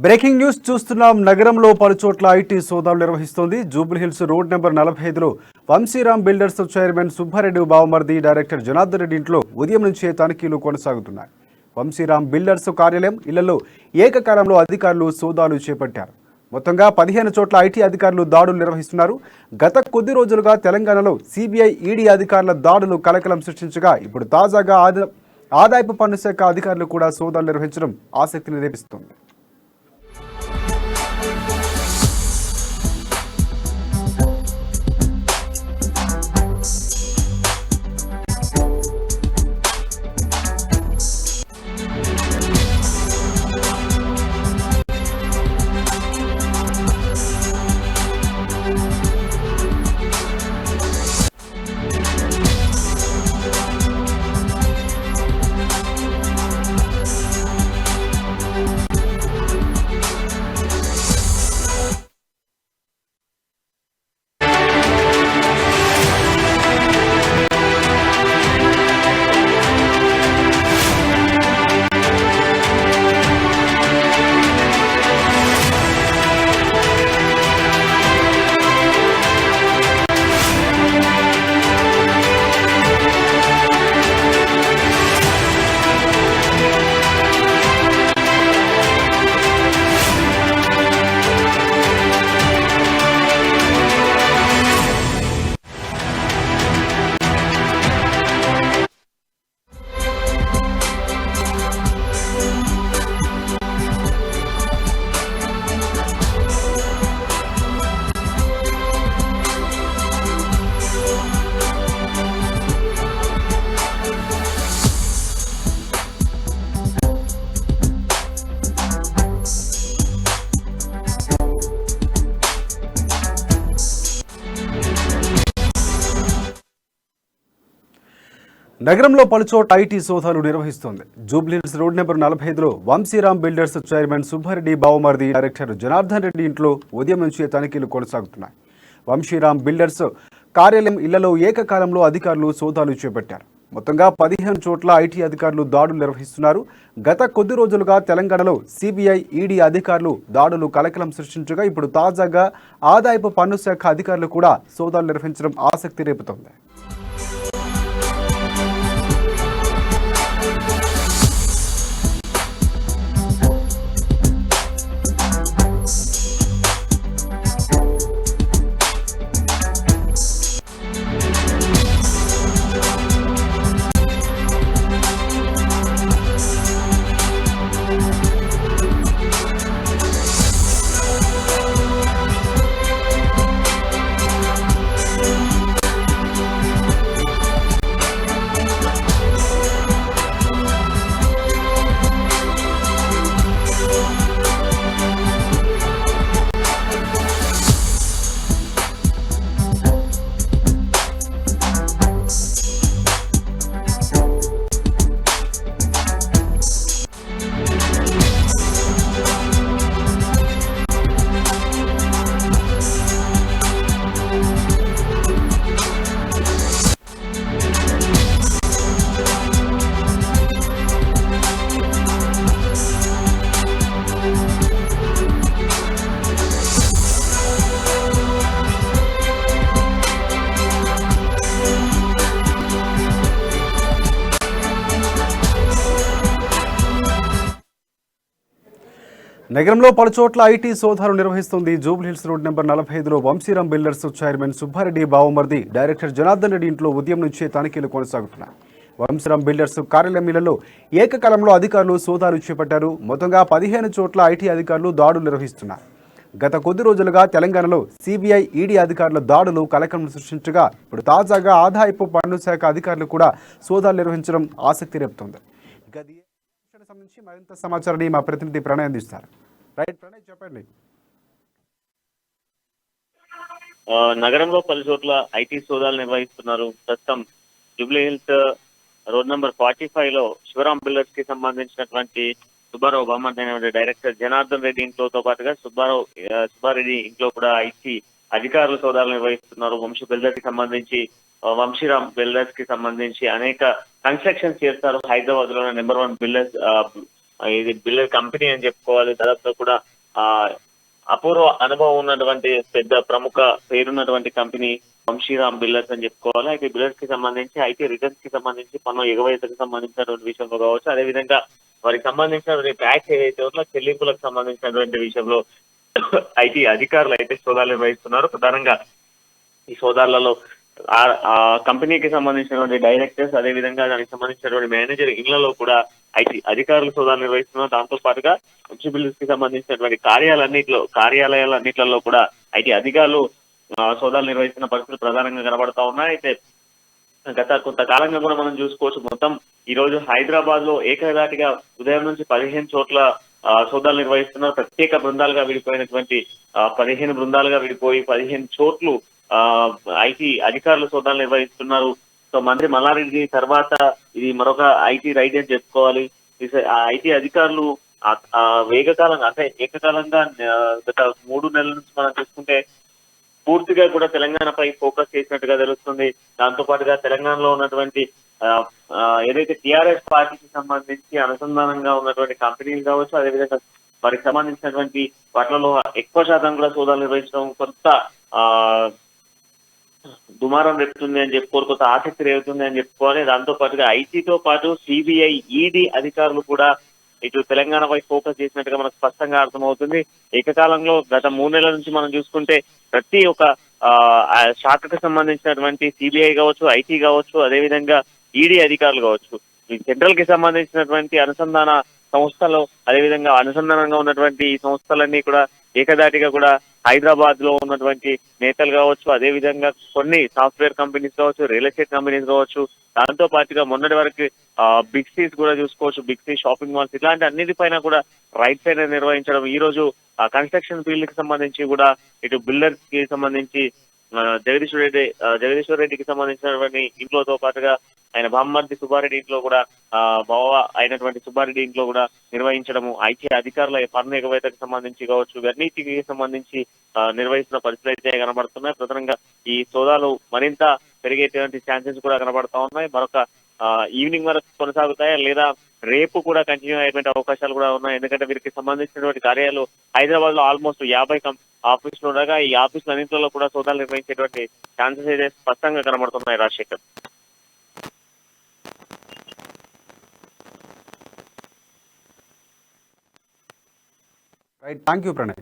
Breaking news చూస్తున్నాం. నగరంలో పలుచోట్ల ఐటీ సోదాలు నిర్వహిస్తోంది. జూబ్లీహిల్స్ రోడ్ నెంబర్ 45లో వంశీరామ్ బిల్డర్స్ చైర్మన్ సుబ్బారెడ్డి బావమర్ది డైరెక్టర్ జనార్దన్ రెడ్డి ఇంట్లో ఉదయం నుంచే తనిఖీలు కొనసాగుతున్నాయి. వంశీరామ్ బిల్డర్స్ కార్యాలయం, ఇళ్లలో ఏకకాలంలో అధికారులు సోదాలు చేపట్టారు. మొత్తంగా 15 చోట్ల ఐటీ అధికారులు దాడులు నిర్వహిస్తున్నారు. గత కొద్ది రోజులుగా తెలంగాణలో సిబిఐ, ఈడీ అధికారుల దాడులు కలకలం సృష్టించగా ఇప్పుడు తాజాగా ఆదాయపు పన్ను శాఖ అధికారులు కూడా సోదాలు నిర్వహించడం ఆసక్తిని రేపిస్తోంది. నగరంలో పలుచోట్ల ఐటీ సోదాలు నిర్వహిస్తోంది. జూబ్లీహిల్స్ రోడ్ నెంబర్ 45లో వంశీరామ్ బిల్డర్స్ చైర్మన్ సుబ్బారెడ్డి బావమర్ది డైరెక్టర్ జనార్దన్ రెడ్డి ఇంట్లో ఉదయం నుంచి తనిఖీలు కొనసాగుతున్నాయి. వంశీరామ్ బిల్డర్స్ కార్యాలయం, ఇళ్లలో ఏకకాలంలో అధికారులు సోదాలు చేపట్టారు. మొత్తంగా 15 చోట్ల ఐటీ అధికారులు దాడులు నిర్వహిస్తున్నారు. గత కొద్ది రోజులుగా తెలంగాణలో సిబిఐ, ఈడీ అధికారులు దాడులు కలకలం సృష్టించగా ఇప్పుడు తాజాగా ఆదాయపు పన్ను శాఖ అధికారులు కూడా సోదాలు నిర్వహించడం ఆసక్తి రేపుతోంది. నగరంలో పలుచోట్ల ఐటీ సోదాలు నిర్వహిస్తోంది. జూబ్లీహిల్స్ రోడ్ నెంబర్ 45లో వంశీరామ్ బిల్డర్స్ చైర్మన్ సుబ్బారెడ్డి బావమర్ది డైరెక్టర్ జనార్దన్ రెడ్డి ఇంట్లో ఉదయం నుంచే తనిఖీలు కొనసాగుతున్నాయి. వంశీరామ్ బిల్డర్స్ కార్యాలయంలో ఏకకాలంలో అధికారులు సోదాలు చేపట్టారు. మొత్తంగా 15 చోట్ల ఐటీ అధికారులు దాడులు నిర్వహిస్తున్నారు. గత కొద్ది రోజులుగా తెలంగాణలో సిబిఐ, ఈడీ అధికారుల దాడులు కలకలం సృష్టించగా ఇప్పుడు తాజాగా ఆదాయపు పన్ను శాఖ అధికారులు కూడా సోదాలు నిర్వహించడం ఆసక్తి రేపుతోంది. సంబంధించి మరింత సమాచారాన్ని మా ప్రతినిధి ప్రణయ్ అందిస్తారు. రైట్ ప్రణయ్, చెప్పండి. నగరంలో పలు చోట్ల ఐటీ సోదాలు నిర్వహిస్తున్నారు. ప్రస్తుతం జూబ్లీహిల్స్ రోడ్ నెంబర్ 45లో శివరామ్ బిల్డర్స్ కి సంబంధించినటువంటి సుబ్బారావు బావమర్ది డైరెక్టర్ జనార్దన్ రెడ్డి ఇంట్లోతో పాటుగా సుబ్బారెడ్డి ఇంట్లో కూడా ఐటీ అధికారులు సోదాలు నిర్వహిస్తున్నారు. వంశీరామ్ బిల్డర్స్ కి సంబంధించి అనేక కన్స్ట్రక్షన్స్ చేస్తారు. హైదరాబాద్ లో నెంబర్ 1 బిల్డర్ కంపెనీ అని చెప్పుకోవాలి. దాదాపు కూడా ఆ అపూర్వ అనుభవం ఉన్నటువంటి పెద్ద ప్రముఖ పేరున్నటువంటి కంపెనీ వంశీరామ్ బిల్డర్స్ అని చెప్పుకోవాలి. అయితే బిల్డర్స్ కి సంబంధించి ఐటీ రిటర్న్స్ కి సంబంధించి పన్ను ఎగవేతకు సంబంధించినటువంటి విషయంలో కావచ్చు, అదేవిధంగా వారికి సంబంధించినటువంటి ట్యాక్స్ ఏదైతే ఉందో చెల్లింపులకు సంబంధించినటువంటి విషయంలో ఐటీ అధికారులు అయితే సోదాలు నిర్వహిస్తున్నారు. ప్రధానంగా ఈ సోదాలలో ఆ ఆ కంపెనీకి సంబంధించినటువంటి డైరెక్టర్స్, అదేవిధంగా దానికి సంబంధించినటువంటి మేనేజర్ ఇళ్లలో కూడా ఐటీ అధికారులు సోదాలు నిర్వహిస్తున్నారు. దాంతో పాటుగా వంశీ బిల్డర్స్ కి సంబంధించినటువంటి కార్యాలయాలన్నిట్లలో కూడా ఐటీ అధికారులు సోదాలు నిర్వహిస్తున్న పరిస్థితులు ప్రధానంగా కనబడతా ఉన్నాయి. అయితే గత కొంతకాలంగా కూడా మనం చూసుకోవచ్చు, మొత్తం ఈ రోజు హైదరాబాద్ లో ఏకదాటిగా ఉదయం నుంచి 15 చోట్ల సోదాలు నిర్వహిస్తున్నారు. ప్రత్యేక బృందాలుగా విడిపోయినటువంటి 15 బృందాలుగా విడిపోయి 15 చోట్లు ఐటీ అధికారులు సోదాలు నిర్వహిస్తున్నారు. సో మంత్రి మల్లారెడ్డి తర్వాత ఇది మరొక ఐటీ రైడ్ అని చెప్పుకోవాలి. ఆ ఐటీ అధికారులు వేగకాలంగా అంటే ఏకకాలంగా గత 3 నెలల నుంచి మనం చూసుకుంటే పూర్తిగా కూడా తెలంగాణపై ఫోకస్ చేసినట్టుగా తెలుస్తుంది. దాంతో పాటుగా తెలంగాణలో ఉన్నటువంటి ఏదైతే టిఆర్ఎస్ పార్టీకి సంబంధించి అనుసంధానంగా ఉన్నటువంటి కంపెనీలు కావచ్చు, అదేవిధంగా వారికి సంబంధించినటువంటి వాటిలో ఎక్కువ శాతం కూడా సోదాలు నిర్వహించడం కొంత ఆ దుమారం రేపుతుంది అని చెప్పుకోవాలి, కొంత ఆసక్తి రేపుతుంది అని చెప్పుకోవాలి. దాంతో పాటుగా ఐటీతో పాటు సిబిఐ, ఈడీ అధికారులు కూడా ఇటు తెలంగాణపై ఫోకస్ చేసినట్టుగా మనకు స్పష్టంగా అర్థమవుతుంది. ఏకకాలంలో గత 3 నెలల నుంచి మనం చూసుకుంటే ప్రతి ఒక్క శాఖకు సంబంధించినటువంటి సిబిఐ కావచ్చు, ఐటీ కావచ్చు, అదేవిధంగా ఈడీ అధికారులు కావచ్చు, ఈ సెంట్రల్ కి సంబంధించినటువంటి అనుసంధాన సంస్థలు, అదేవిధంగా అనుసంధానంగా ఉన్నటువంటి ఈ సంస్థలన్నీ కూడా ఏకదాటిగా కూడా హైదరాబాద్ లో ఉన్నటువంటి నేతలు కావచ్చు, అదేవిధంగా కొన్ని సాఫ్ట్వేర్ కంపెనీస్ కావచ్చు, రియల్ ఎస్టేట్ కంపెనీస్ కావచ్చు, దాంతో పాటుగా మొన్నటి వరకు బిగ్ సీస్ కూడా చూసుకోవచ్చు, బిగ్ సీ షాపింగ్ మాల్స్, ఇలాంటి అన్నిటిపైన కూడా రైట్ సైడ్ నిర్వహించడం. ఈ రోజు కన్స్ట్రక్షన్ ఫీల్డ్ కి సంబంధించి కూడా ఇటు బిల్డర్స్ కి సంబంధించి జగదీశ్వర్ రెడ్డికి సంబంధించినటువంటి ఇంట్లోతో పాటుగా ఆయన బామ్మర్ది సుబ్బారెడ్డి ఇంట్లో కూడా బావ అయినటువంటి సుబ్బారెడ్డి ఇంట్లో కూడా నిర్వహించడము, ఐటీ అధికారుల పన్ను ఎగవేతకు సంబంధించి కావచ్చు, ఇవన్నిటికి సంబంధించి నిర్వహిస్తున్న పరిస్థితులు అయితే కనబడుతున్నాయి. ప్రధానంగా ఈ సోదాలు మరింత పెరిగేటువంటి ఛాన్సెస్ కూడా కనబడతా ఉన్నాయి. మరొక ఈవినింగ్ వరకు కొనసాగుతాయా లేదా రేపు కూడా కంటిన్యూ అయ్యేటువంటి అవకాశాలు కూడా ఉన్నాయి. ఎందుకంటే వీరికి సంబంధించినటువంటి కార్యాలయాలు హైదరాబాద్ లో ఆల్మోస్ట్ 50 ఆఫీసులు ఉండగా ఈ ఆఫీసులు అన్నింటిలో కూడా సోదాలు నిర్వహించేటువంటి ఛాన్సెస్ అయితే స్పష్టంగా కనబడుతున్నాయి. Rajasekhar. Right, thank you Pranay.